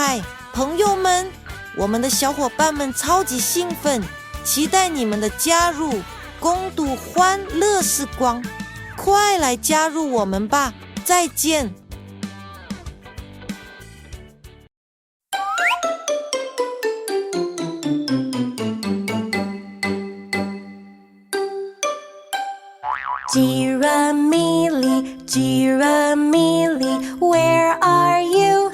嗨，朋友们，我们的小伙伴们超级兴奋，期待你们的加入，共度欢乐时光，快来加入我们吧！再见。Giramille, Giramille, where are you?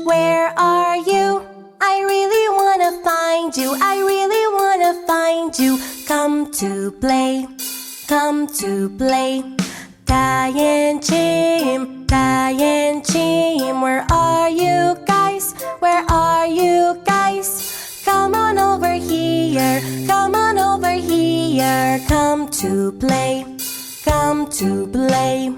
Where are you? I really wanna find you, I really wanna find you. Come to play, come to play. Diane Jim, Diane Jim, where are you guys? Where are you guys? Come on over here, come on over here. Come to play, come to play.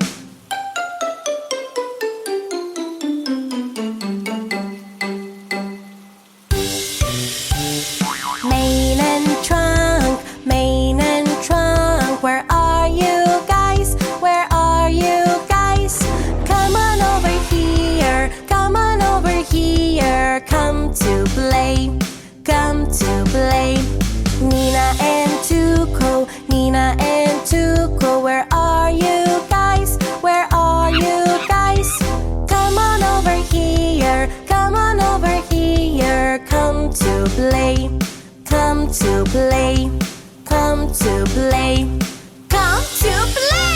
Main and trunk, where are you guys? Where are you guys? Come on over here, come on over here. Come to play, come to play. Nina and Tuco, Nina and Tuco, where are you guys? Where are you guys? Come on over here, come on over here. Come to play, come to play, come to play, come to play.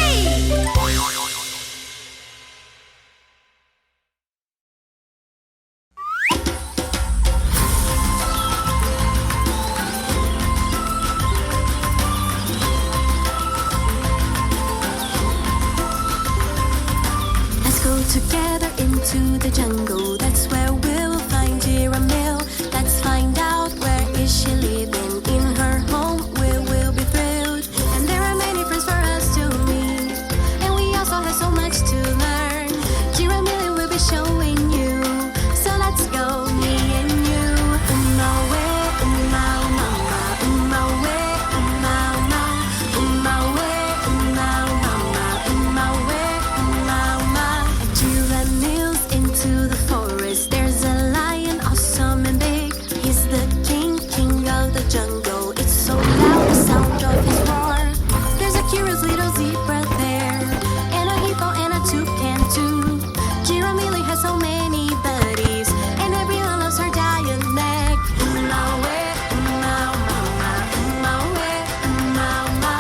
Let's go together into the jungle. That's where we'll find Giramille. Let's find out where is she living. In her home we will be thrilled. And there are many friends for us to meet. And we also have so much to learn. Giramille will be showing you. So let's go, me and you. Umawe, umama, umawe, umama, umawe, umama, umawe, umama. Giramille's into the forest. There's a lion, awesome and big. He's the king, king of the jungle. It's so loud, the sound of his roar. There's a curious little zebra there, and a hippo and a toucan too. Giramille has so many buddies, and everyone loves her dialect. Umawe, umama, umawe, umama,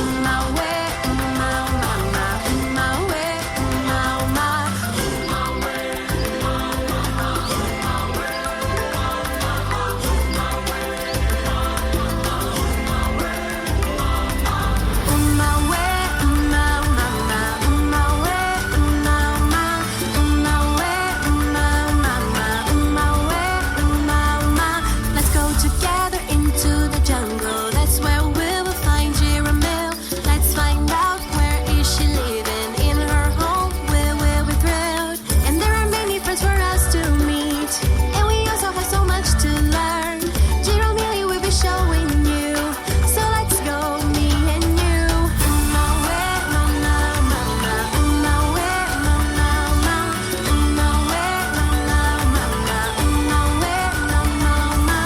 umawe, umama, umawe, umama. Umawe, umama, umawe, umama, umawe, umama, umawe, umama. Let's go together into the jungle. That's where we will find Giramille. Let's find out where is she living. In her home we will be thrilled. And there are many friends for us to meet. And we also have so much to learn. Giramille will be showing you. So let's go, me and you. Umawe, mama, mama, umawe, mama, mama, umawe, mama, mama, umawe, mama, mama,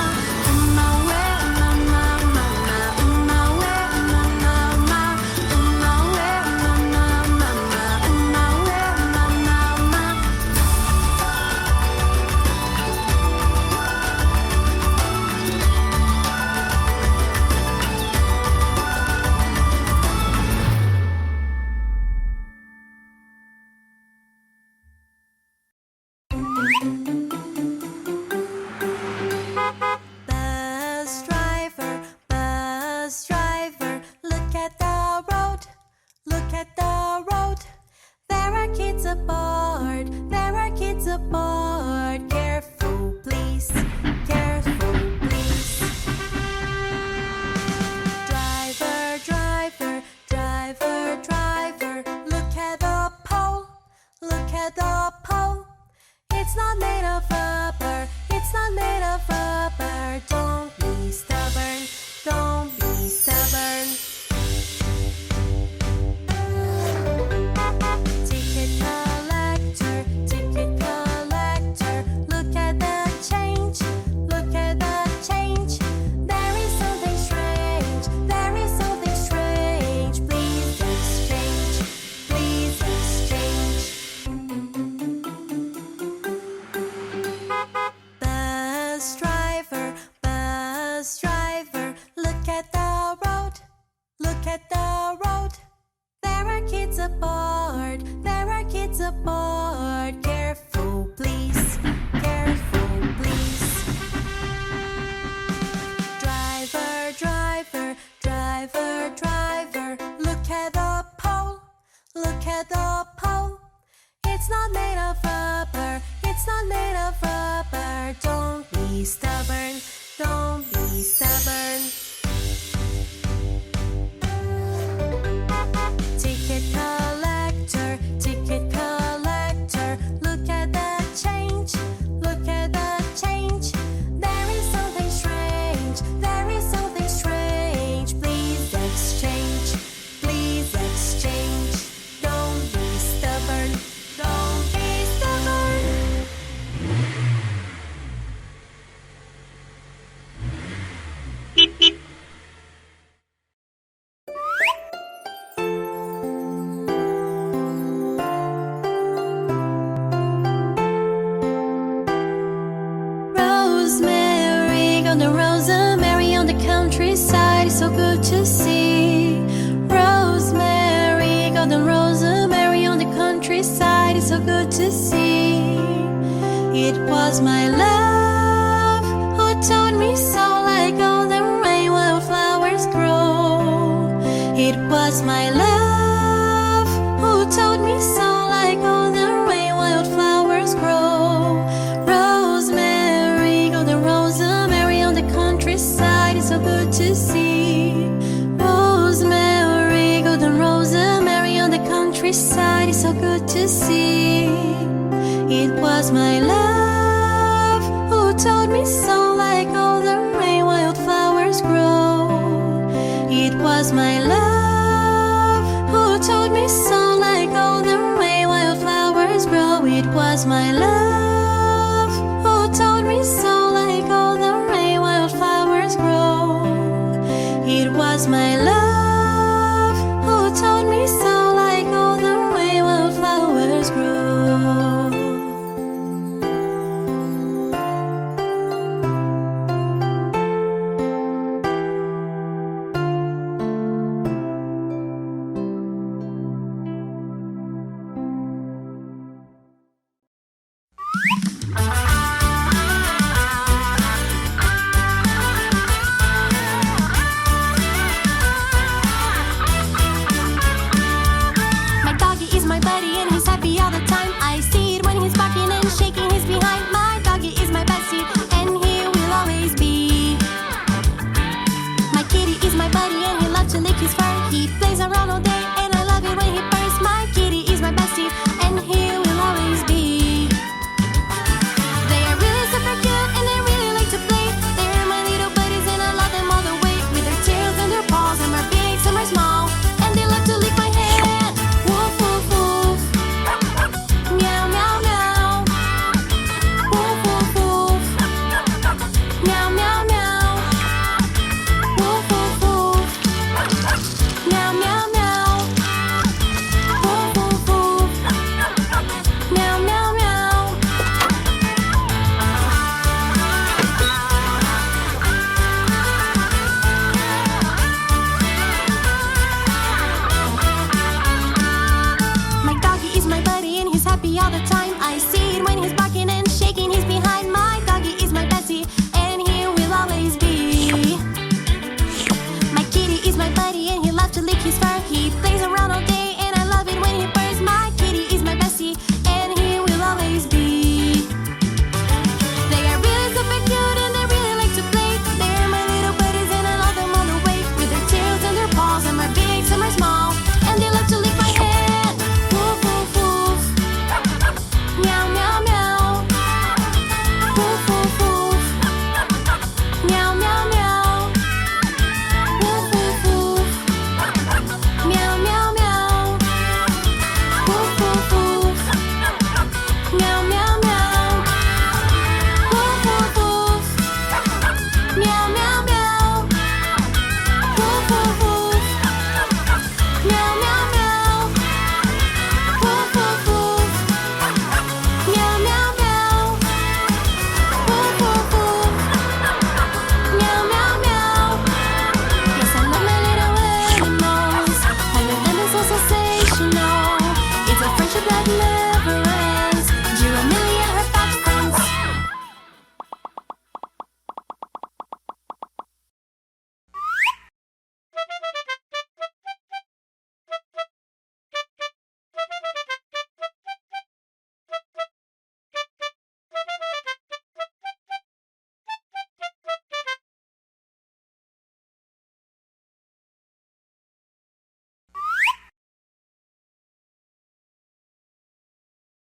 umawe, mama, mama, umawe, mama, mama, umawe, mama, mama, umawe, mama, mama. Bus driver, look at the road, look at the road. There are kids aboard, there are kids aboard. Careful, please, careful, please. Driver, driver, driver, driver, look at the pole, look at the pole. It's not made of rubber, it's not made of rubber. Don't be stubborn, don't be stubborn. Ticket collector, look at the the board. Careful, please. Careful, please. Driver, driver, driver, driver. Look at the pole. Look at the pole. It's not made of rubber. It's not made of rubber. Don't be stubborn. Don't be stubborn. Ticket collector, ticket collector. Look at the change. Look at the change. There is something strange. There is something strange. Please exchange. Please exchange. Don't be stubborn. Don't be stubborn. Rosemary on the countryside, so good to see. Rosemary, golden rosemary on the countryside, so good to see. It was my love who taught me so, like all the rain wildflowers grow. It was my love who taught me so, like all the rain wildflowers grow. Rosemary, golden rosemary on the countryside, so good to see. Rosemary, golden rosemary on the countryside, so good to see. It was my love who taught me so, like all the rain wildflowers grow. It was my love who taught me so, like all the rain wildflowers grow. It was my love who taught me so, like all the rain wildflowers grow. It was my love who taught me so, like all the rain wildflowers grow. My doggy is my buddy and he's happy all the time. I see it when he's barking and shaking his behind. My doggy is my bestie and he will always be. My kitty is my buddy and he loves to lick his fur. He plays around all day and I love it when he purrs. My kitty is my bestie and he will always be. They are really super cute and they really like to play. They're my little buddies and I love them all the way. With their tails and their paws, some are big, some are small, and they love to lick my hand. Woof woof woof. Meow meow meow. Woof woof woof. Meow meow meow. Woof woof woof. Meow meow meow. Woof woof woof. Meow meow meow. My doggy is my buddy and he's happy all the time. I see it when he's barking and shaking his behind. My doggy is my bestie and he will always be. My kitty is my buddy and he loves to lick his fur. He plays around all day